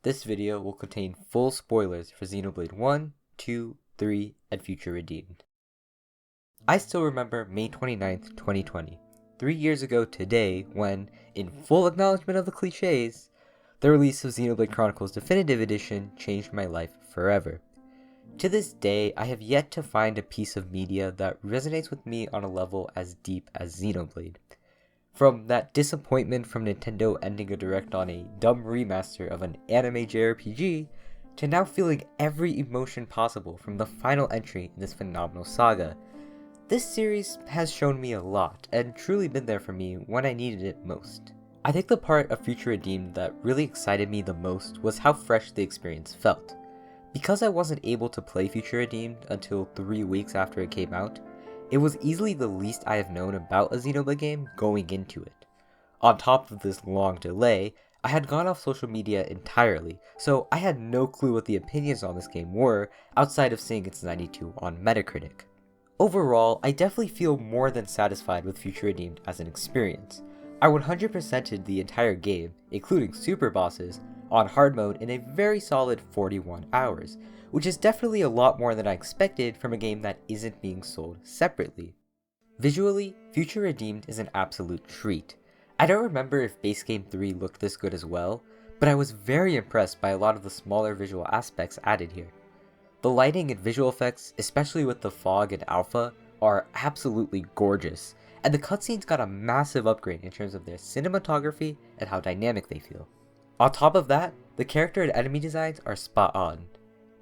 This video will contain full spoilers for Xenoblade 1, 2, 3, and Future Redeemed. I still remember May 29th, 2020, 3 years ago today when, in full acknowledgement of the cliches, the release of Xenoblade Chronicles Definitive Edition changed my life forever. To this day, I have yet to find a piece of media that resonates with me on a level as deep as Xenoblade. From that disappointment from Nintendo ending a direct on a dumb remaster of an anime JRPG, to now feeling every emotion possible from the final entry in this phenomenal saga. This series has shown me a lot, and truly been there for me when I needed it most. I think the part of Future Redeemed that really excited me the most was how fresh the experience felt. Because I wasn't able to play Future Redeemed until 3 weeks after it came out, it was easily the least I have known about a Xenoblade game going into it. On top of this long delay, I had gone off social media entirely, so I had no clue what the opinions on this game were outside of seeing its 92 on Metacritic. Overall, I definitely feel more than satisfied with Future Redeemed as an experience. I 100%ed the entire game, including super bosses, on hard mode in a very solid 41 hours, which is definitely a lot more than I expected from a game that isn't being sold separately. Visually, Future Redeemed is an absolute treat. I don't remember if Base Game 3 looked this good as well, but I was very impressed by a lot of the smaller visual aspects added here. The lighting and visual effects, especially with the fog and alpha, are absolutely gorgeous, and the cutscenes got a massive upgrade in terms of their cinematography and how dynamic they feel. On top of that, the character and enemy designs are spot on.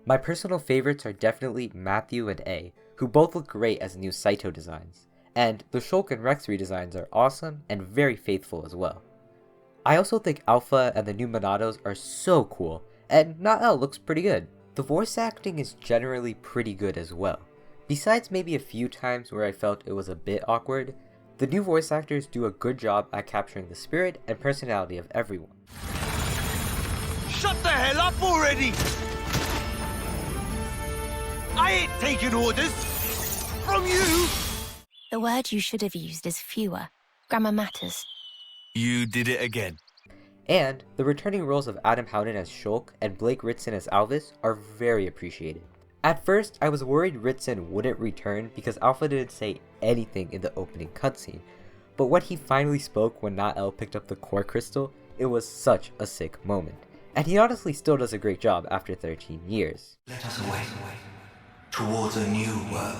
My personal favorites are definitely Matthew and A, who both look great as new Saito designs, and the Shulk and Rex redesigns are awesome and very faithful as well. I also think Alpha and the new Monados are so cool, and Nael looks pretty good. The voice acting is generally pretty good as well. Besides maybe a few times where I felt it was a bit awkward, the new voice actors do a good job at capturing the spirit and personality of everyone. Shut the hell up already! I ain't taking orders from you! The word you should have used is fewer. Grammar matters. You did it again. And the returning roles of Adam Howden as Shulk and Blake Ritson as Alvis are very appreciated. At first, I was worried Ritson wouldn't return because Alpha didn't say anything in the opening cutscene, but when he finally spoke when Nael picked up the core crystal, it was such a sick moment. And he honestly still does a great job after 13 years. Let us away, towards a new world,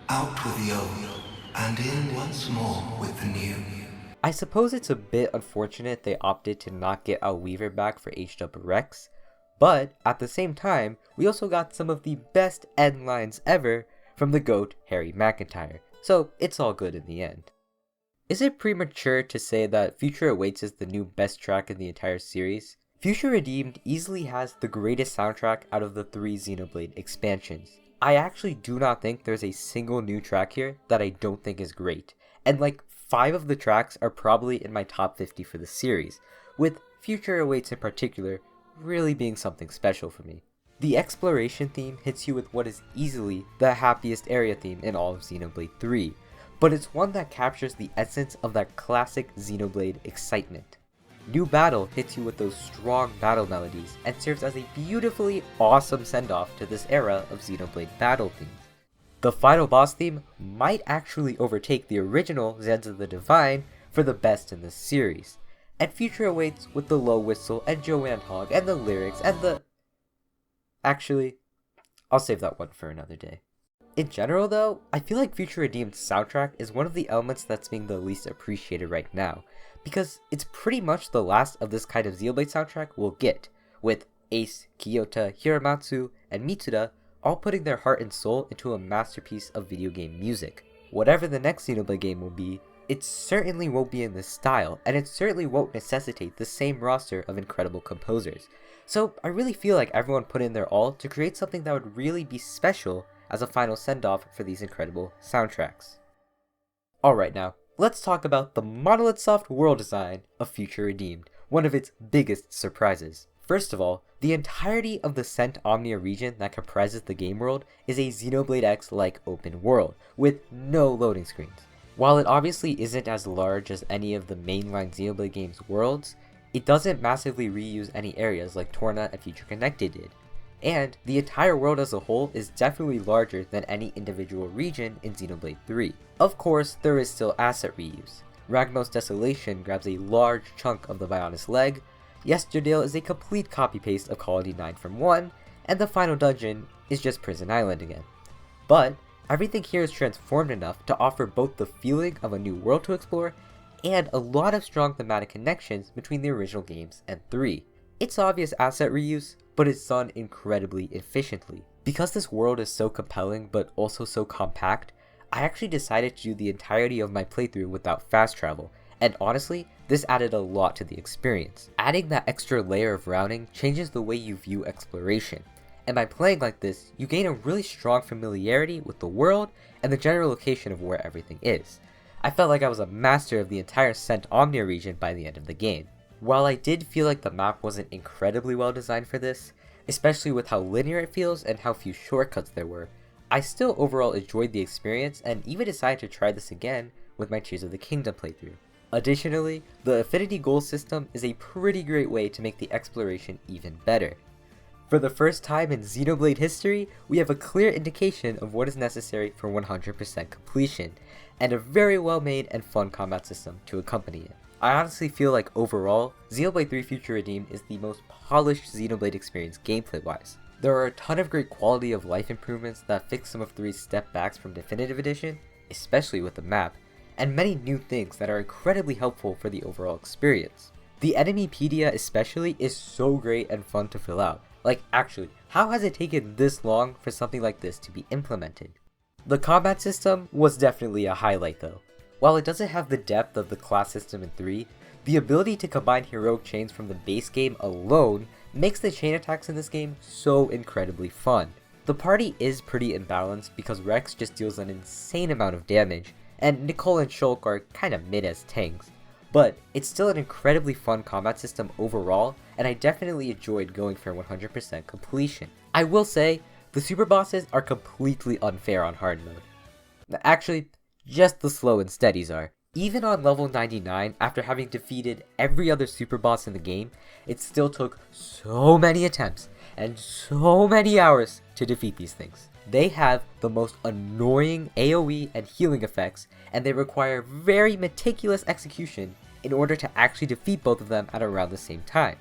out with the old, and in once more with the new. I suppose it's a bit unfortunate they opted to not get Al Weaver back for H-Dub Rex, but at the same time, we also got some of the best end lines ever from the GOAT Harry McIntyre, so it's all good in the end. Is it premature to say that Future Awaits is the new best track in the entire series? Future Redeemed easily has the greatest soundtrack out of the 3 Xenoblade expansions. I actually do not think there's a single new track here that I don't think is great, and like 5 of the tracks are probably in my top 50 for the series, with Future Awaits in particular really being something special for me. The exploration theme hits you with what is easily the happiest area theme in all of Xenoblade 3, but it's one that captures the essence of that classic Xenoblade excitement. New Battle hits you with those strong battle melodies and serves as a beautifully awesome send-off to this era of Xenoblade battle themes. The final boss theme might actually overtake the original Zenza the Divine for the best in this series, and Future Awaits with the low whistle and Joanne Hogg and the lyrics and the... Actually, I'll save that one for another day. In general though, I feel like Future Redeemed's soundtrack is one of the elements that's being the least appreciated right now, because it's pretty much the last of this kind of Xenoblade soundtrack we'll get, with Ace, Kiyota, Hiramatsu, and Mitsuda all putting their heart and soul into a masterpiece of video game music. Whatever the next Xenoblade game will be, it certainly won't be in this style, and it certainly won't necessitate the same roster of incredible composers. So I really feel like everyone put in their all to create something that would really be special as a final send-off for these incredible soundtracks. Alright now, let's talk about the Monolith Soft world design of Future Redeemed, one of its biggest surprises. First of all, the entirety of the Cent Omnia region that comprises the game world is a Xenoblade X-like open world, with no loading screens. While it obviously isn't as large as any of the mainline Xenoblade games' worlds, It doesn't massively reuse any areas like Torna and Future Connected did, and the entire world as a whole is definitely larger than any individual region in Xenoblade 3. Of course, there is still asset reuse. Ragnos Desolation grabs a large chunk of the Bionis leg, Yesterdale is a complete copy-paste of Colony 9 from 1, and the final dungeon is just Prison Island again. But everything here is transformed enough to offer both the feeling of a new world to explore and a lot of strong thematic connections between the original games and 3. It's obvious asset reuse, but it's done incredibly efficiently. Because this world is so compelling but also so compact, I actually decided to do the entirety of my playthrough without fast travel, and honestly, this added a lot to the experience. Adding that extra layer of routing changes the way you view exploration, and by playing like this, you gain a really strong familiarity with the world and the general location of where everything is. I felt like I was a master of the entire Cent Omnia region by the end of the game. While I did feel like the map wasn't incredibly well designed for this, especially with how linear it feels and how few shortcuts there were, I still overall enjoyed the experience and even decided to try this again with my Tears of the Kingdom playthrough. Additionally, the affinity goal system is a pretty great way to make the exploration even better. For the first time in Xenoblade history, we have a clear indication of what is necessary for 100% completion, and a very well made and fun combat system to accompany it. I honestly feel like overall, Xenoblade 3 Future Redeemed is the most polished Xenoblade experience gameplay wise. There are a ton of great quality of life improvements that fix some of 3's step backs from Definitive Edition, especially with the map, and many new things that are incredibly helpful for the overall experience. The Enemypedia especially is so great and fun to fill out. Like actually, how has it taken this long for something like this to be implemented? The combat system was definitely a highlight though. While it doesn't have the depth of the class system in 3, the ability to combine heroic chains from the base game alone makes the chain attacks in this game so incredibly fun. The party is pretty imbalanced because Rex just deals an insane amount of damage, and Nicole and Shulk are kinda mid as tanks. But it's still an incredibly fun combat system overall, and I definitely enjoyed going for 100% completion. I will say, the super bosses are completely unfair on hard mode. Actually, just the slow and steadies are. Even on level 99, after having defeated every other super boss in the game, it still took so many attempts and so many hours to defeat these things. They have the most annoying AoE and healing effects, and they require very meticulous execution in order to actually defeat both of them at around the same time.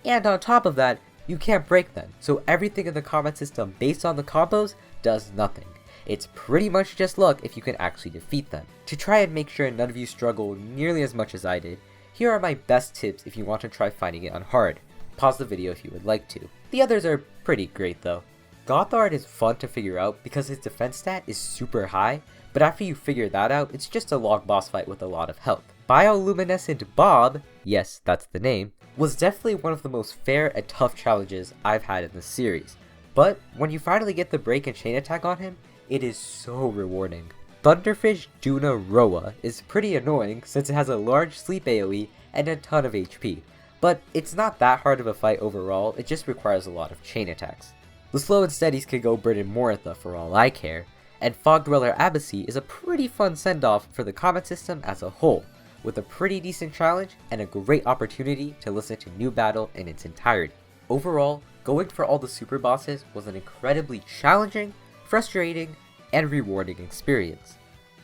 And on top of that, you can't break them, so everything in the combat system based on the combos does nothing. It's pretty much just luck if you can actually defeat them. To try and make sure none of you struggle nearly as much as I did, here are my best tips if you want to try fighting it on hard. Pause the video if you would like to. The others are pretty great though. Gothard is fun to figure out because his defense stat is super high, but after you figure that out, it's just a log boss fight with a lot of health. Bioluminescent Bob, yes, that's the name, was definitely one of the most fair and tough challenges I've had in the series. But when you finally get the break and chain attack on him, it is so rewarding. Thunderfish Duna Roa is pretty annoying since it has a large sleep AoE and a ton of HP, but it's not that hard of a fight overall, it just requires a lot of chain attacks. The slow and steadies can go Burden Moritha for all I care, and Fog Dweller Abacy is a pretty fun send-off for the combat system as a whole, with a pretty decent challenge and a great opportunity to listen to New Battle in its entirety. Overall, going for all the super bosses was an incredibly challenging, frustrating, and rewarding experience.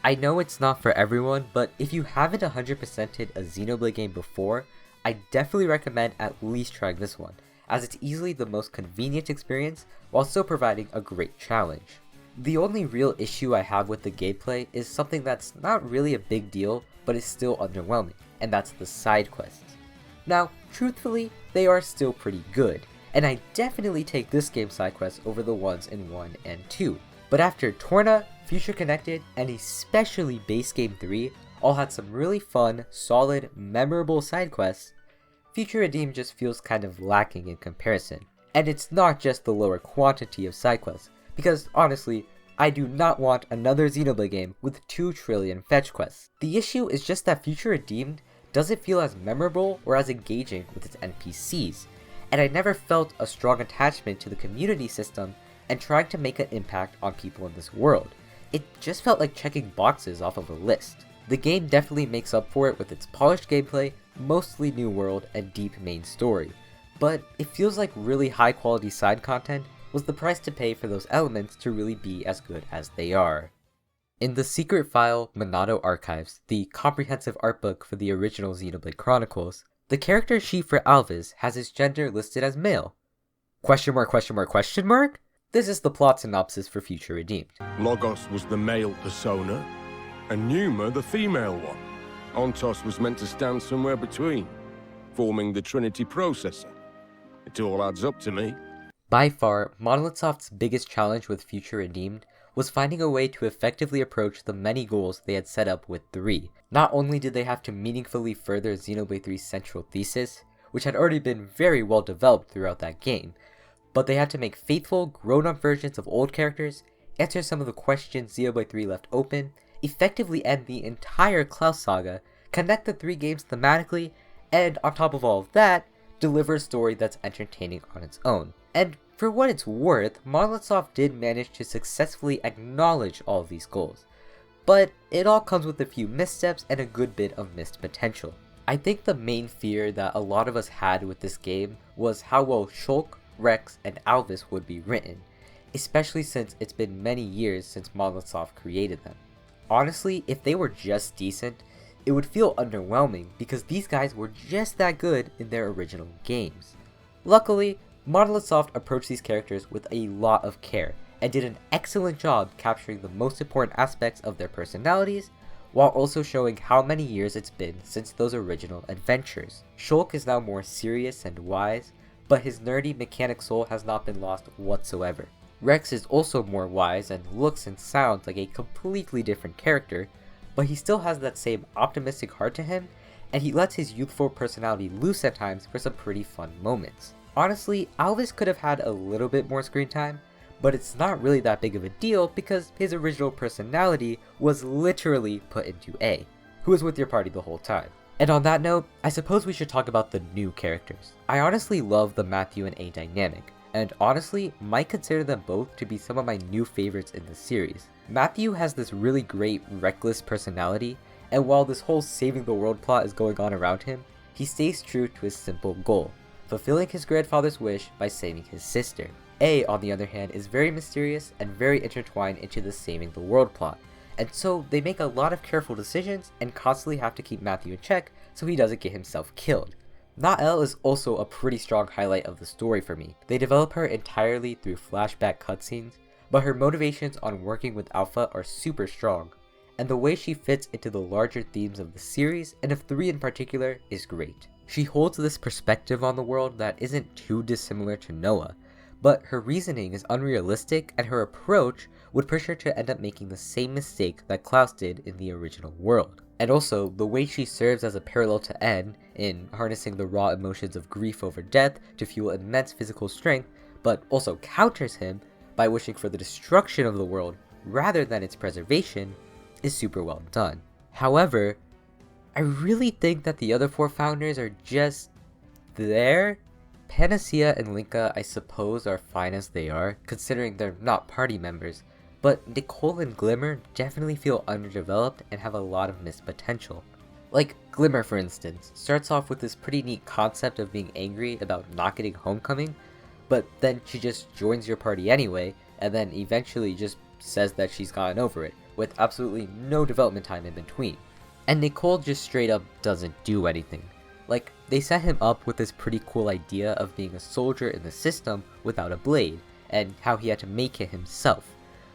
I know it's not for everyone, but if you haven't 100%ed a Xenoblade game before, I definitely recommend at least trying this one, as it's easily the most convenient experience while still providing a great challenge. The only real issue I have with the gameplay is something that's not really a big deal, but is still underwhelming, and that's the side quests. Now, truthfully, they are still pretty good, and I definitely take this game's side quests over the ones in 1 and 2. But after Torna, Future Connected, and especially Base Game 3 all had some really fun, solid, memorable side quests, Future Redeemed just feels kind of lacking in comparison. And it's not just the lower quantity of side quests, because honestly, I do not want another Xenoblade game with 2 trillion fetch quests. The issue is just that Future Redeemed doesn't feel as memorable or as engaging with its NPCs, and I never felt a strong attachment to the community system and trying to make an impact on people in this world. It just felt like checking boxes off of a list. The game definitely makes up for it with its polished gameplay, mostly new world, and deep main story, but it feels like really high quality side content was the price to pay for those elements to really be as good as they are. In the secret file Monado Archives, the comprehensive art book for the original Xenoblade Chronicles, the character sheet for Alvis has his gender listed as male. Question mark, question mark, question mark? This is the plot synopsis for Future Redeemed. Logos was the male persona, and Numa the female one. Ontos was meant to stand somewhere between, forming the Trinity processor. It all adds up to me. By far, Monolith Soft's biggest challenge with Future Redeemed was finding a way to effectively approach the many goals they had set up with 3. Not only did they have to meaningfully further Xenoblade 3's central thesis, which had already been very well developed throughout that game, but they had to make faithful, grown-up versions of old characters, answer some of the questions Xenoblade 3 left open, effectively end the entire Klaus saga, connect the 3 games thematically, and on top of all of that, deliver a story that's entertaining on its own. And for what it's worth, Monolith Soft did manage to successfully acknowledge all of these goals. But it all comes with a few missteps and a good bit of missed potential. I think the main fear that a lot of us had with this game was how well Shulk, Rex, and Alvis would be written, especially since it's been many years since Monolith Soft created them. Honestly, if they were just decent, it would feel underwhelming because these guys were just that good in their original games. Luckily, Monolith Soft approached these characters with a lot of care and did an excellent job capturing the most important aspects of their personalities, while also showing how many years it's been since those original adventures. Shulk is now more serious and wise, but his nerdy mechanic soul has not been lost whatsoever. Rex is also more wise and looks and sounds like a completely different character, but he still has that same optimistic heart to him, and he lets his youthful personality loose at times for some pretty fun moments. Honestly, Alvis could have had a little bit more screen time, but it's not really that big of a deal because his original personality was literally put into A, who was with your party the whole time. And on that note, I suppose we should talk about the new characters. I honestly love the Matthew and A dynamic, and honestly might consider them both to be some of my new favorites in the series. Matthew has this really great reckless personality, and while this whole saving the world plot is going on around him, he stays true to his simple goal, fulfilling his grandfather's wish by saving his sister. A, on the other hand, is very mysterious and very intertwined into the saving the world plot, and so they make a lot of careful decisions and constantly have to keep Matthew in check so he doesn't get himself killed. Nael is also a pretty strong highlight of the story for me. They develop her entirely through flashback cutscenes, but her motivations on working with Alpha are super strong, and the way she fits into the larger themes of the series, and of 3 in particular, is great. She holds this perspective on the world that isn't too dissimilar to Noah, but her reasoning is unrealistic and her approach would push her to end up making the same mistake that Klaus did in the original world. And also, the way she serves as a parallel to N in harnessing the raw emotions of grief over death to fuel immense physical strength, but also counters him by wishing for the destruction of the world rather than its preservation, is super well done. However, I really think that the other 4 founders are just there. Panacea and Linka, I suppose, are fine as they are, considering they're not party members, but Nicole and Glimmer definitely feel underdeveloped and have a lot of missed potential. Like, Glimmer, for instance, starts off with this pretty neat concept of being angry about not getting homecoming, but then she just joins your party anyway, and then eventually just says that she's gotten over it, with absolutely no development time in between. And Nicole just straight up doesn't do anything. Like, they set him up with this pretty cool idea of being a soldier in the system without a blade, and how he had to make it himself.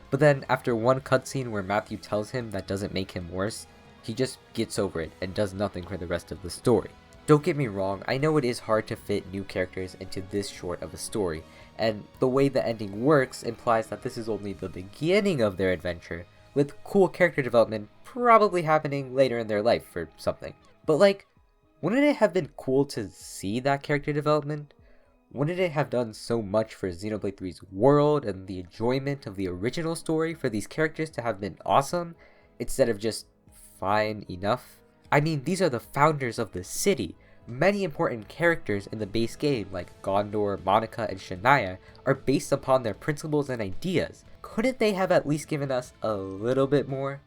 But then after one cutscene where Matthew tells him that doesn't make him worse, he just gets over it and does nothing for the rest of the story. Don't get me wrong, I know it is hard to fit new characters into this short of a story, and the way the ending works implies that this is only the beginning of their adventure, with cool character development probably happening later in their life or something. But like, wouldn't it have been cool to see that character development? Wouldn't it have done so much for Xenoblade 3's world and the enjoyment of the original story for these characters to have been awesome, instead of just fine enough? I mean, these are the founders of the city. Many important characters in the base game, like Gondor, Monica, and Shania, are based upon their principles and ideas. Couldn't they have at least given us a little bit more?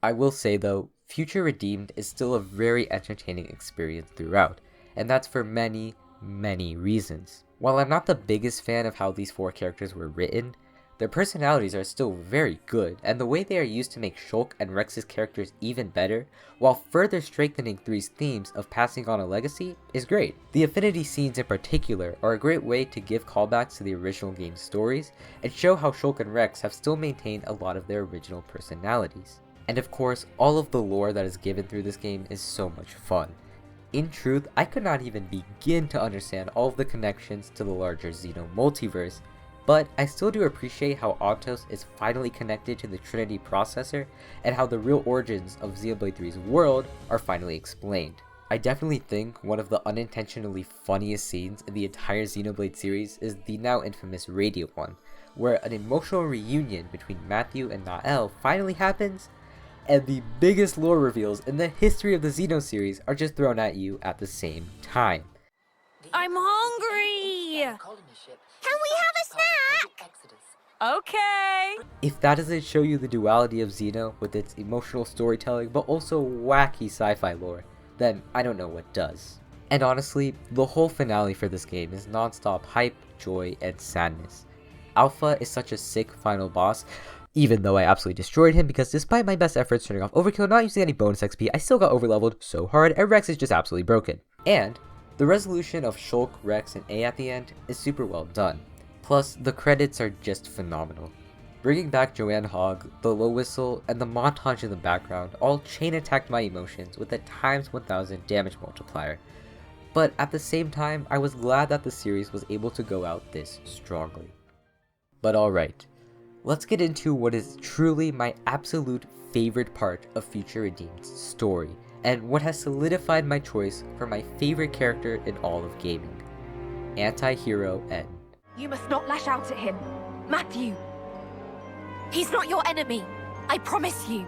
I will say though, Future Redeemed is still a very entertaining experience throughout, and that's for many, many reasons. While I'm not the biggest fan of how these 4 characters were written, their personalities are still very good, and the way they are used to make Shulk and Rex's characters even better, while further strengthening 3's themes of passing on a legacy, is great. The affinity scenes in particular are a great way to give callbacks to the original game's stories, and show how Shulk and Rex have still maintained a lot of their original personalities. And of course, all of the lore that is given through this game is so much fun. In truth, I could not even begin to understand all of the connections to the larger Xeno multiverse, but I still do appreciate how Ontos is finally connected to the Trinity processor, and how the real origins of Xenoblade 3's world are finally explained. I definitely think one of the unintentionally funniest scenes in the entire Xenoblade series is the now infamous radio one, where an emotional reunion between Matthew and Nael finally happens, and the biggest lore reveals in the history of the Xeno series are just thrown at you at the same time. I'm hungry! Can we have a snack? Okay! If that doesn't show you the duality of Xeno with its emotional storytelling but also wacky sci-fi lore, then I don't know what does. And honestly, the whole finale for this game is non-stop hype, joy, and sadness. Alpha is such a sick final boss, even though I absolutely destroyed him because despite my best efforts turning off overkill and not using any bonus XP, I still got overleveled so hard and Rex is just absolutely broken. And the resolution of Shulk, Rex, and A at the end is super well done. Plus, the credits are just phenomenal. Bringing back Joanne Hogg, the low whistle, and the montage in the background all chain attacked my emotions with a times 1000 damage multiplier. But at the same time, I was glad that the series was able to go out this strongly. But alright, let's get into what is truly my absolute favorite part of Future Redeemed's story, and what has solidified my choice for my favorite character in all of gaming. Anti-hero N. You must not lash out at him. Matthew! He's not your enemy! I promise you!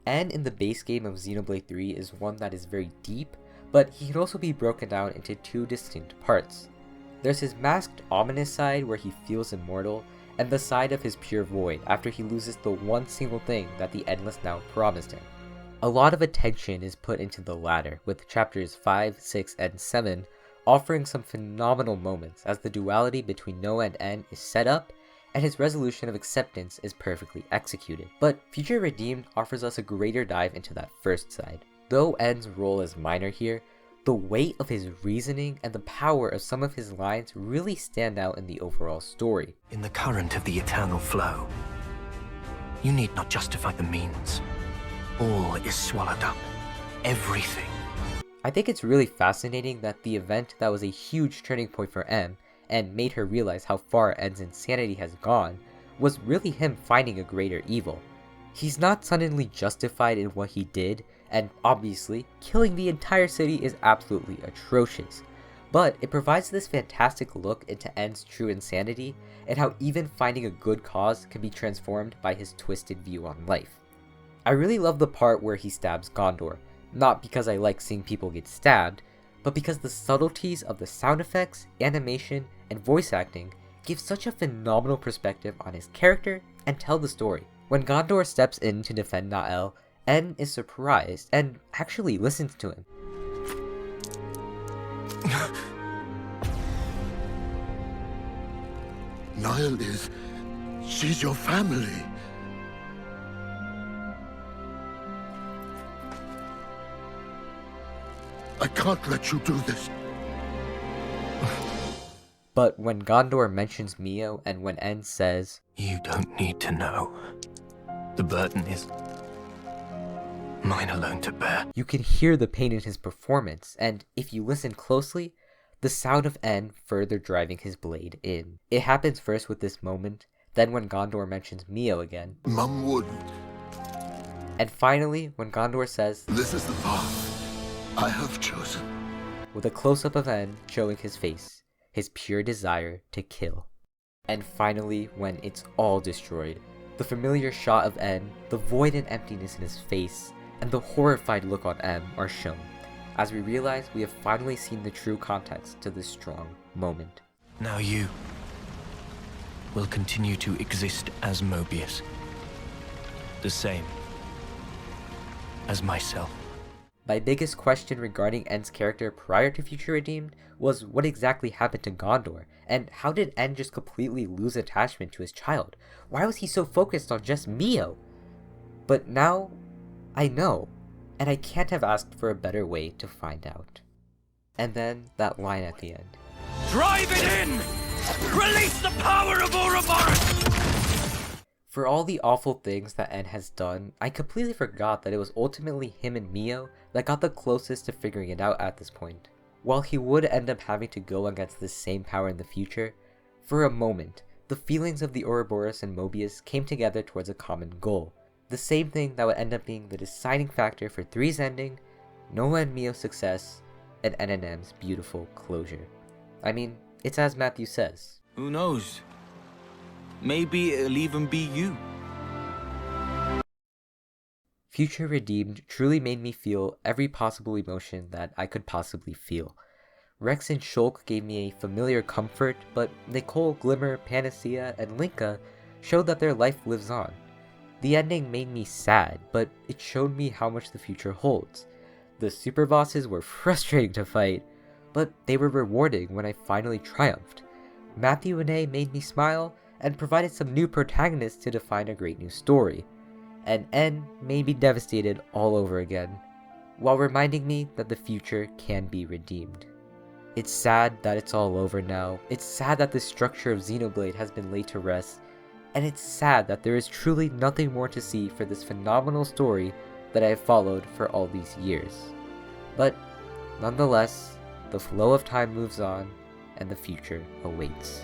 N in the base game of Xenoblade 3 is one that is very deep, but he can also be broken down into 2 distinct parts. There's his masked ominous side where he feels immortal, and the side of his pure void after he loses the one single thing that the Endless now promised him. A lot of attention is put into the latter, with chapters 5, 6, and 7 offering some phenomenal moments as the duality between Noah and N is set up, and his resolution of acceptance is perfectly executed. But Future Redeemed offers us a greater dive into that first side. Though N's role is minor here, the weight of his reasoning and the power of some of his lines really stand out in the overall story. In the current of the eternal flow, you need not justify the means. All is swallowed up. Everything. I think it's really fascinating that the event that was a huge turning point for M and made her realize how far N's insanity has gone was really him finding a greater evil. He's not suddenly justified in what he did, and obviously, killing the entire city is absolutely atrocious. But it provides this fantastic look into N's true insanity, and how even finding a good cause can be transformed by his twisted view on life. I really love the part where he stabs Gondor, not because I like seeing people get stabbed, but because the subtleties of the sound effects, animation, and voice acting give such a phenomenal perspective on his character and tell the story. When Gondor steps in to defend Nael, N is surprised and actually listens to him. Niall she's your family. I can't let you do this. But when Gondor mentions Mio and when N says, You don't need to know. The burden is mine alone to bear. You can hear the pain in his performance, and if you listen closely, the sound of N further driving his blade in. It happens first with this moment, then when Gondor mentions Mio again, Mum wouldn't. and finally when Gondor says, This is the path I have chosen. with a close-up of N showing his face, his pure desire to kill. And finally, when it's all destroyed, the familiar shot of N, the void and emptiness in his face, and the horrified look on M are shown, as we realize we have finally seen the true context to this strong moment. Now you will continue to exist as Mobius. The same. as myself. My biggest question regarding En's character prior to Future Redeemed was what exactly happened to Gondor, and how did En just completely lose attachment to his child? Why was he so focused on just Mio? But now, I know, and I can't have asked for a better way to find out. And then that line at the end. Drive it in! Release the power of Ouroboros! For all the awful things that En has done, I completely forgot that it was ultimately him and Mio that got the closest to figuring it out at this point. While he would end up having to go against this same power in the future, for a moment, the feelings of the Ouroboros and Mobius came together towards a common goal. The same thing that would end up being the deciding factor for 3's ending, Noah and Mio's success, and NNM's beautiful closure. I mean, it's as Matthew says. Who knows? Maybe it'll even be you. Future Redeemed truly made me feel every possible emotion that I could possibly feel. Rex and Shulk gave me a familiar comfort, but Nicole, Glimmer, Panacea, and Linka showed that their life lives on. The ending made me sad, but it showed me how much the future holds. The super bosses were frustrating to fight, but they were rewarding when I finally triumphed. Matthew and A made me smile, and provided some new protagonists to define a great new story. And N made me devastated all over again, while reminding me that the future can be redeemed. It's sad that it's all over now, it's sad that the structure of Xenoblade has been laid to rest, and it's sad that there is truly nothing more to see for this phenomenal story that I have followed for all these years. But nonetheless, the flow of time moves on, and the future awaits.